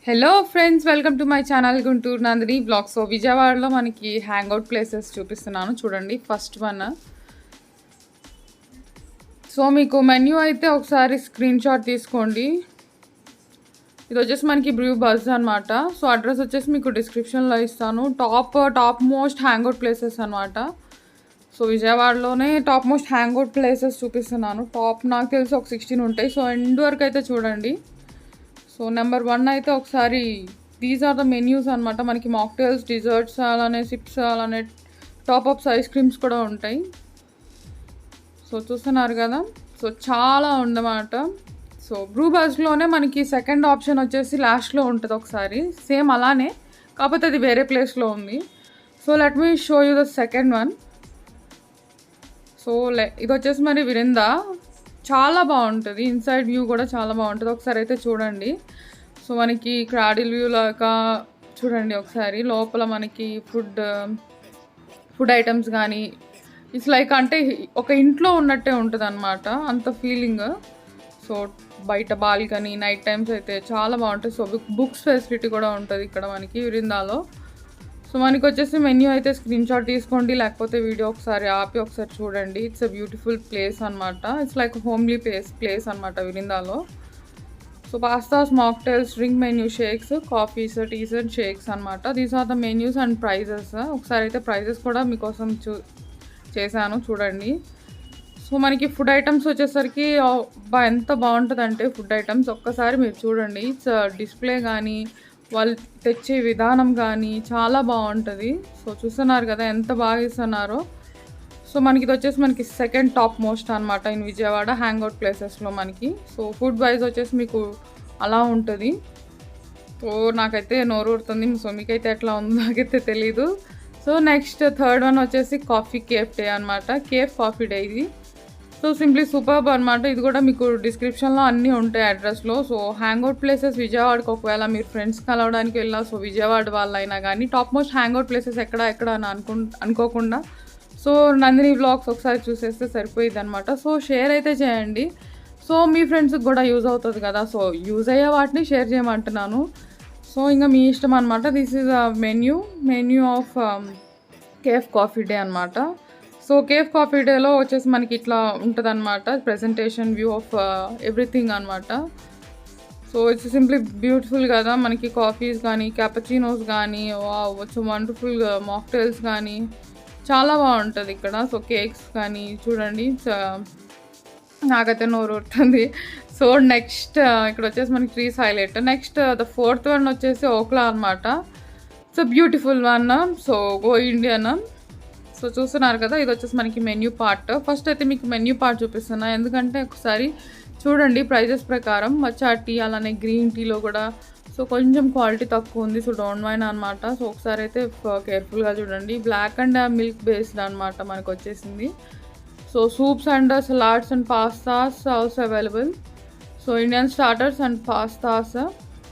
Hello friends, welcome to my channel Guntur Nandini blog. So విజయవాడలో మనకి hangout places చూపిస్తున్నాను చూడండి. ఫస్ట్ వన్, సో మీకు మెన్యూ అయితే ఒకసారి స్క్రీన్ షాట్ తీసుకోండి. ఇది వచ్చేసి మనకి బ్రూ బజ్ అనమాట. సో అడ్రస్ వచ్చేసి మీకు డిస్క్రిప్షన్లో ఇస్తాను. టాప్ మోస్ట్ హ్యాంగ్అవుట్ ప్లేసెస్ అనమాట. సో విజయవాడలోనే టాప్ మోస్ట్ హ్యాంగ్అవుట్ ప్లేసెస్ చూపిస్తున్నాను. నాకు తెలిసి ఒక 16 ఉంటాయి. సో ఎండ్ వరకు అయితే చూడండి. సో నెంబర్ 1 అయితే ఒకసారి దీస్ ఆర్ ద మెన్యూస్ అనమాట. మనకి మాక్టైల్స్, డిజర్ట్స్, అలానే సిప్స్, అలానే టాప్అప్స్ ఐస్ క్రీమ్స్ కూడా ఉంటాయి. సో చూస్తున్నారు కదా. సో చాలా ఉందన్నమాట. సో బ్రూ బజ్లోనే మనకి సెకండ్ ఆప్షన్ వచ్చేసి లాస్ట్లో ఉంటుంది ఒకసారి, సేమ్ అలానే, కాకపోతే అది వేరే ప్లేస్లో ఉంది. So let me show you the second one. So ఇది వచ్చేసి మరి విరిందా, చాలా బాగుంటుంది. ఇన్సైడ్ వ్యూ కూడా చాలా బాగుంటుంది. ఒకసారి అయితే చూడండి. సో మనకి క్రాడిల్ వ్యూ లాగా చూడండి ఒకసారి. లోపల మనకి ఫుడ్ ఐటమ్స్ కానీ ఇట్స్ లైక్ అంటే ఒక ఇంట్లో ఉన్నట్టే ఉంటుంది అనమాట, అంత ఫీలింగ్. సో బయట బాల్కనీ నైట్ టైమ్స్ అయితే చాలా బాగుంటుంది. సో బుక్స్ ఫెసిలిటీ కూడా ఉంటుంది ఇక్కడ మనకి విరిందాలో. సో మనకి వచ్చేసి మెన్యూ అయితే స్క్రీన్ షాట్ తీసుకోండి, లేకపోతే వీడియో ఒకసారి ఆపి ఒకసారి చూడండి. ఇట్స్ అ బ్యూటిఫుల్ ప్లేస్ అనమాట. ఇట్స్ లైక్ హోమ్లీ ప్లేస్ అనమాట విరిందాలో. So pastas, mocktails, drink menu, shakes, coffees, teas and shakes అనమాట. These are the menus and prices. ఒకసారి అయితే ప్రైజెస్ కూడా మీకోసం చేశాను చూడండి. సో మనకి ఫుడ్ ఐటమ్స్ వచ్చేసరికి ఎంత బాగుంటుందంటే, ఫుడ్ ఐటమ్స్ ఒక్కసారి మీరు చూడండి. ఇట్స్ డిస్ప్లే కానీ వాళ్ళు తెచ్చే విధానం కానీ చాలా బాగుంటుంది. సో చూస్తున్నారు కదా ఎంత బాగా ఇస్తున్నారో. సో మనకి ఇది వచ్చేసి మనకి సెకండ్ టాప్ మోస్ట్ అనమాట ఇన్ విజయవాడ హ్యాంగ్అవుట్ ప్లేసెస్లో మనకి. సో ఫుడ్ వైజ్ వచ్చేసి మీకు అలా ఉంటుంది. సో నాకైతే నోరు ఊరుతుంది. సో మీకైతే ఎట్లా ఉందో నాకైతే తెలీదు. సో నెక్స్ట్ థర్డ్ వన్ వచ్చేసి కాఫీ కేఫ్ డే అనమాట. కేఫ్ కాఫీ డే ఇది. సో సింప్లీ సూపర్బ్ అనమాట. ఇది కూడా మీకు డిస్క్రిప్షన్లో అన్నీ ఉంటాయి అడ్రస్లో. సో హ్యాంగ్అవుట్ ప్లేసెస్ విజయవాడకి ఒకవేళ మీరు ఫ్రెండ్స్ కలవడానికి వెళ్ళా, సో విజయవాడ వాళ్ళైనా కానీ టాప్ మోస్ట్ హ్యాంగ్అవుట్ ప్లేసెస్ ఎక్కడ అని అనుకోకుండా సో నందిని వ్లాగ్స్ ఒకసారి చూసేస్తే సరిపోయింది అనమాట. సో షేర్ అయితే చేయండి. సో మీ ఫ్రెండ్స్కి కూడా యూజ్ అవుతుంది కదా. సో యూజ్ అయ్యే వాటిని షేర్ చేయమంటున్నాను. సో ఇంకా మీ ఇష్టం అనమాట. This is a menu of cafe coffee day అనమాట. సో కేఫ్ కాఫీ డేలో వచ్చేసి మనకి ఇట్లా ఉంటుంది అనమాట, ప్రెజెంటేషన్ వ్యూ ఆఫ్ ఎవ్రీథింగ్ అనమాట. సో ఇట్స్ సింప్లీ బ్యూటిఫుల్ కదా. మనకి కాఫీస్ కానీ, క్యాపచినోస్ కానీ, వచ్చి వండర్ఫుల్ మాక్టైల్స్ కానీ చాలా బాగుంటుంది ఇక్కడ. సో కేక్స్ కానీ చూడండి, నాకైతే నోరు ఊరుతుంది. సో నెక్స్ట్ ఇక్కడ వచ్చేసి మనకి trees highlight. Next the fourth one వచ్చేసి ఓక్లా అనమాట. So beautiful one. So go Indian. So చూస్తున్నారు కదా, ఇది వచ్చేసి మనకి మెన్యూ పార్ట్. ఫస్ట్ అయితే మీకు మెన్యూ పార్ట్ చూపిస్తున్నా, ఎందుకంటే ఒకసారి చూడండి ప్రైజెస్ ప్రకారం. మచ్చా టీ అలానే గ్రీన్ టీలో కూడా సో కొంచెం క్వాలిటీ తక్కువ ఉంది. సో డోంట్ మైండ్ అనమాట. సో ఒకసారి అయితే కేర్ఫుల్గా చూడండి. బ్లాక్ అండ్ మిల్క్ బేస్డ్ అనమాట మనకు వచ్చేసింది. So soups and salads and pastas also available. So Indian starters and pastas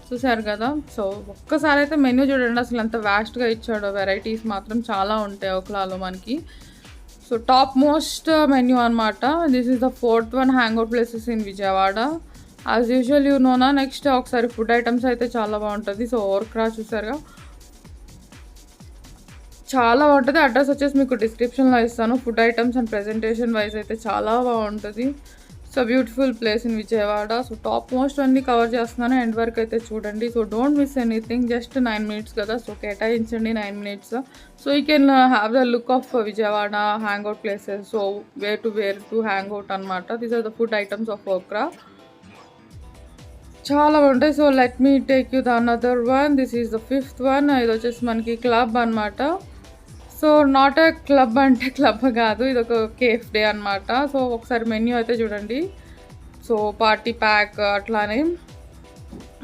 చూసారు కదా. సో ఒక్కసారి అయితే మెన్యూ చూడండి, అసలు ఎంత వ్యాస్ట్గా ఇచ్చాడో. వెరైటీస్ మాత్రం చాలా ఉంటాయి ఓక్లాలో మనకి. సో టాప్ మోస్ట్ మెన్యూ అనమాట. This is the fourth one hangout places in Vijayawada. As usual you నోనా. నెక్స్ట్ ఒకసారి ఫుడ్ ఐటమ్స్ అయితే చాలా బాగుంటుంది. సో ఓర్క్రా చూసారుగా, చాలా బాగుంటుంది. అడ్రస్ వచ్చేసి మీకు డిస్క్రిప్షన్లో ఇస్తాను. Food items and presentation wise అయితే చాలా బాగుంటుంది. So beautiful place in Vijayawada. So top most అన్నీ కవర్ చేస్తున్నాను, ఎండ్ వరకు అయితే చూడండి. So don't miss anything. Just 9 minutes కదా, సో కేటాయించండి 9 minutes. So you can have the look of Vijayawada hangout places. So where to hangout అనమాట. These are the food items of Okra. చాలా ఉంటాయి. So let me take you the another one. This is the fifth one. ఇది వచ్చేసి మనకి club అనమాట. So not a club అంటే club కాదు, ఇది ఒక కేఫ్ డే అనమాట. సో ఒకసారి మెన్యూ అయితే చూడండి. సో పార్టీ ప్యాక్ అట్లానే.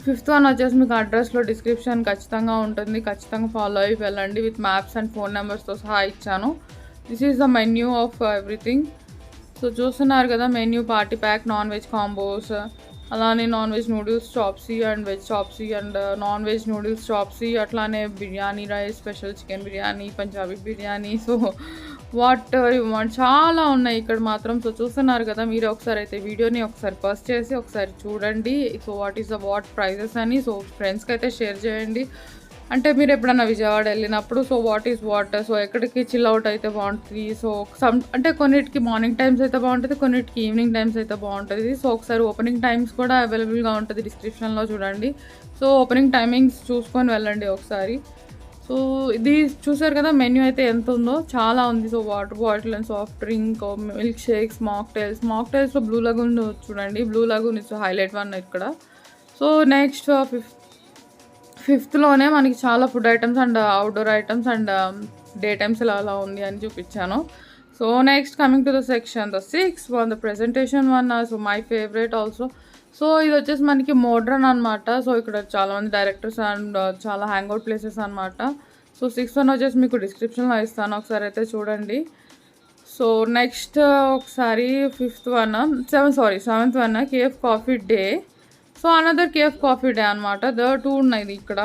ఫిఫ్త్ వన్ వచ్చేసి మీకు అడ్రస్లో డిస్క్రిప్షన్ ఖచ్చితంగా ఉంటుంది, ఖచ్చితంగా ఫాలో అయ్యి వెళ్ళండి. విత్ మ్యాప్స్ అండ్ ఫోన్ నెంబర్స్తో సహా ఇచ్చాను. This is the menu of everything. So చూస్తున్నారు కదా menu. Party pack, non veg combos, అలానే non veg noodles chopsuey and veg chopsuey and non veg noodles chopsuey, అట్లానే biryani rice, special chicken biryani, Punjabi biryani. So what you want చాలా ఉన్నాయి ఇక్కడ మాత్రం. So చూస్తున్నారు కదా, మీరే ఒకసారి అయితే వీడియోని ఒకసారి పాజ్ చేసి ఒకసారి చూడండి. సో వాట్ ప్రైజెస్ అని. సో ఫ్రెండ్స్కి అయితే షేర్ చేయండి. అంటే మీరు ఎప్పుడన్నా విజయవాడ వెళ్ళినప్పుడు సో వాట్ సో ఎక్కడికి చిల్ అవుట్ అయితే బాగుంటుంది. సో అంటే కొన్నిటికి మార్నింగ్ టైమ్స్ అయితే బాగుంటుంది, కొన్నిటికి ఈవినింగ్ టైమ్స్ అయితే బాగుంటుంది. సో ఒకసారి ఓపెనింగ్ టైమ్స్ కూడా అవైలబుల్గా ఉంటుంది, డిస్క్రిప్షన్లో చూడండి. సో ఓపెనింగ్ టైమింగ్స్ చూసుకొని వెళ్ళండి ఒకసారి. సో ఇది చూసారు కదా, మెన్యూ అయితే ఎంత ఉందో, చాలా ఉంది. So water bottle and soft drink, milk shakes, మాక్టైల్స్లో బ్లూ లగూన్ చూడండి. Blue lagoon is highlight one ఇక్కడ. సో నెక్స్ట్ ఫిఫ్త్లోనే మనకి చాలా food items and outdoor items and day times అలా ఉంది అని చూపించాను. So next coming to the section the 6 one, the presentation one. So my favourite also. So ఇది వచ్చేసి మనకి మోడ్రన్ అనమాట. సో ఇక్కడ చాలామంది డైరెక్టర్స్ అండ్ చాలా హ్యాంగ్అవుట్ ప్లేసెస్ అనమాట. సో 6 వన్ వచ్చేసి మీకు డిస్క్రిప్షన్లో ఇస్తాను, ఒకసారి అయితే చూడండి. సో నెక్స్ట్ ఒకసారి seventh one KF coffee day. So another KF coffee day అనమాట. 2 ఉన్నాయి ఇక్కడ.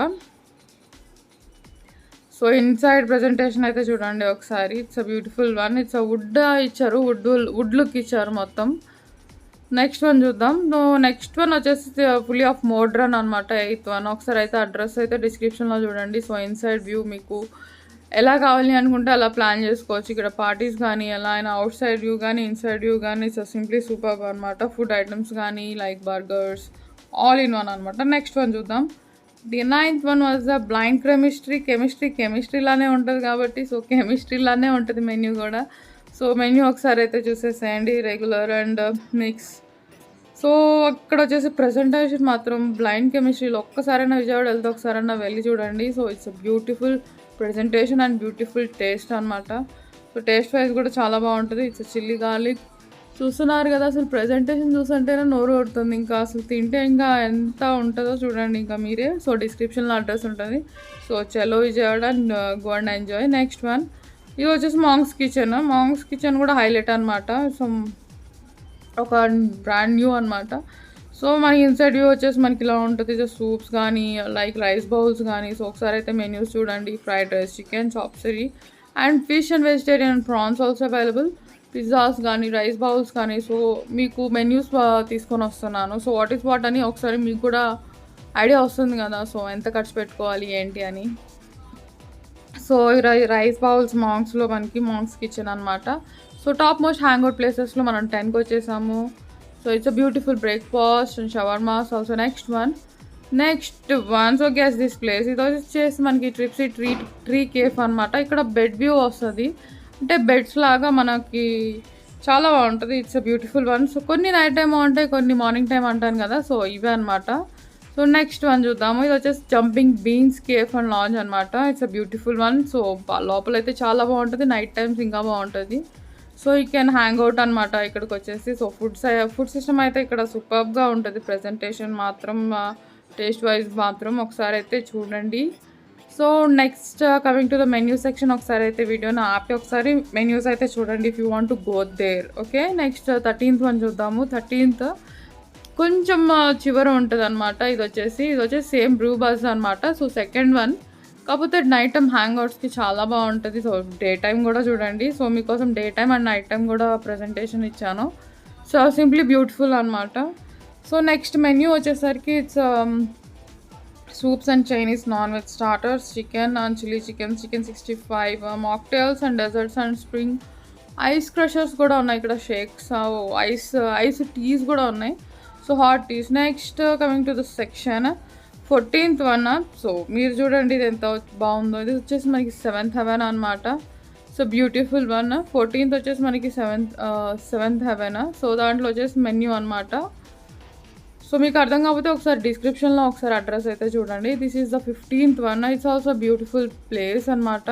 సో ఇన్సైడ్ ప్రెజెంటేషన్ అయితే చూడండి ఒకసారి. It's a beautiful one. It's a wood ఇచ్చారు, వుడ్ లుక్ ఇచ్చారు మొత్తం. నెక్స్ట్ వన్ చూద్దాం. నెక్స్ట్ వన్ వచ్చేసి ఫుల్లీ ఆఫ్ మోడ్రన్ అనమాట, 8th వన్. ఒకసారి అయితే అడ్రస్ అయితే డిస్క్రిప్షన్లో చూడండి. సో ఇన్సైడ్ వ్యూ మీకు ఎలా కావాలి అనుకుంటే అలా ప్లాన్ చేసుకోవచ్చు. ఇక్కడ పార్టీస్ కానీ ఎలా అయినా, అవుట్ సైడ్ వ్యూ కానీ ఇన్సైడ్ వ్యూ కానీ సో సింప్లీ సూపర్ అనమాట. ఫుడ్ ఐటమ్స్ కానీ like burgers all in one అనమాట. నెక్స్ట్ వన్ చూద్దాం. The 9th one was the blind కెమిస్ట్రీలానే ఉంటుంది కాబట్టి సో కెమిస్ట్రీలానే ఉంటుంది మెన్యూ కూడా. సో మెన్యూ ఒకసారి అయితే చూసేసేయండి, రెగ్యులర్ అండ్ మిక్స్. సో అక్కడ వచ్చేసి ప్రజెంటేషన్ మాత్రం బ్లైండ్ కెమిస్ట్రీలో ఒక్కసారైనా విజయవాడ వెళ్తే ఒకసారైనా వెళ్ళి చూడండి. So it's a beautiful presentation and beautiful taste అనమాట. సో టేస్ట్ వైజ్ కూడా చాలా బాగుంటుంది. It's chilli garlic. చూస్తున్నారు కదా, అసలు ప్రెజెంటేషన్ చూస్తుంటేనే నోరు కొడుతుంది. ఇంకా అసలు తింటే ఇంకా ఎంత ఉంటుందో చూడండి ఇంకా మీరే. సో డిస్క్రిప్షన్లో అడ్రస్ ఉంటుంది. సో చలో Vijayawada and go and enjoy. Next one ఇది వచ్చేసి మాంగ్స్ కిచెన్ కూడా హైలైట్ అనమాట. సో ఒక బ్రాండ్ న్యూ అనమాట. సో మనకి ఇన్సైడ్ వ్యూ వచ్చేసి మనకి ఇలా ఉంటుంది. సూప్స్ కానీ లైక్ రైస్ బౌల్స్ కానీ. సో ఒకసారి అయితే మెన్యూస్ చూడండి. Fried rice, chicken, chopsuey and fish and vegetarian and prawns also available. Pizzas కానీ రైస్ బౌల్స్ కానీ. సో మీకు మెన్యూస్ తీసుకొని వస్తున్నాను. సో వాట్ అని ఒకసారి మీకు కూడా ఐడియా వస్తుంది కదా, సో ఎంత ఖర్చు పెట్టుకోవాలి ఏంటి అని. సో రైస్ బౌల్స్ మాంగ్స్లో మనకి మాంగ్స్ కిచెన్ అనమాట. సో టాప్ మోస్ట్ హ్యాంగ్అవుట్ ప్లేసెస్లో మనం 10కి వచ్చేసాము. So it's a beautiful breakfast and shawarmas also. Next one so guess this place. ఇది వచ్చేసి మనకి ట్రీ కేఫ్ అనమాట. ఇక్కడ బెడ్ వ్యూ వస్తుంది, అంటే బెడ్స్ లాగా మనకి చాలా బాగుంటుంది. It's a beautiful one. So కొన్ని నైట్ టైం బాగుంటాయి, కొన్ని మార్నింగ్ టైం అంటాను కదా, సో ఇవే అనమాట. సో నెక్స్ట్ వన్ చూద్దాము. ఇది వచ్చేసి jumping beans cafe and lounge అనమాట. It's a beautiful one. So లోపల అయితే చాలా బాగుంటుంది, నైట్ టైమ్స్ ఇంకా బాగుంటుంది. So you can hang out అనమాట ఇక్కడికి వచ్చేసి. సో ఫుడ్ సిస్టమ్ అయితే ఇక్కడ సూపర్గా ఉంటుంది. ప్రెజెంటేషన్ మాత్రం టేస్ట్ వైజ్ మాత్రం ఒకసారి అయితే చూడండి. So next coming to the menu section. ఒకసారి అయితే వీడియోని ఆపి ఒకసారి మెన్యూస్ అయితే చూడండి if you want to go there. Okay, next 13th one చూద్దాము. 13th కొంచెం చివర ఉంటుంది అనమాట. ఇది వచ్చేసి సేమ్ బ్రూ బజ్ అనమాట. సో సెకండ్ వన్, కాకపోతే నైట్ టైం హ్యాంగ్అవుట్స్కి చాలా బాగుంటుంది. సో డే టైం కూడా చూడండి. సో మీకోసం day time and night time కూడా ప్రెజెంటేషన్ ఇచ్చాను. సో సింప్లీ బ్యూటిఫుల్ అనమాట. సో నెక్స్ట్ మెన్యూ వచ్చేసరికి it's soups and Chinese non veg starters, chicken and chilli chicken, chicken 65, mocktails and desserts and spring ice crushers కూడా ఉన్నాయి ఇక్కడ. Shakes, ice teas కూడా ఉన్నాయి. So hot teas. Next coming to the section 14th one. So మీరు చూడండి ఇది ఎంత బాగుందో. ఇది వచ్చేసి మనకి 7th హెవెన్ అనమాట. So beautiful one. 14th వచ్చేసి మనకి సెవెంత్ హెవెన్. సో దాంట్లో వచ్చేసి మెన్యూ అనమాట. సో మీకు అర్థం కాకపోతే ఒకసారి డిస్క్రిప్షన్లో ఒకసారి అడ్రస్ అయితే చూడండి. This is the 15th one. It's also beautiful place అనమాట.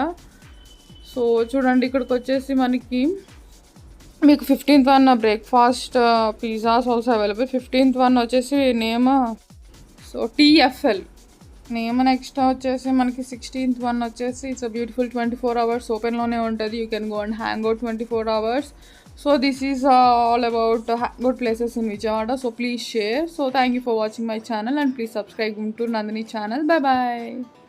సో చూడండి ఇక్కడికి వచ్చేసి మీకు 15th one breakfast, pizzas also available. 15th one వచ్చేసి name so TFL name. Next వచ్చేసి మనకి 16th వన్ వచ్చేసి ఇట్స్ అ బ్యూటిఫుల్ 24 hours ఓపెన్లోనే ఉంటుంది. You can go and hang out 24 hours. So this is all about good places in Vijayawada. So please share. So thank you for watching my channel and please subscribe to Nandini channel. Bye bye.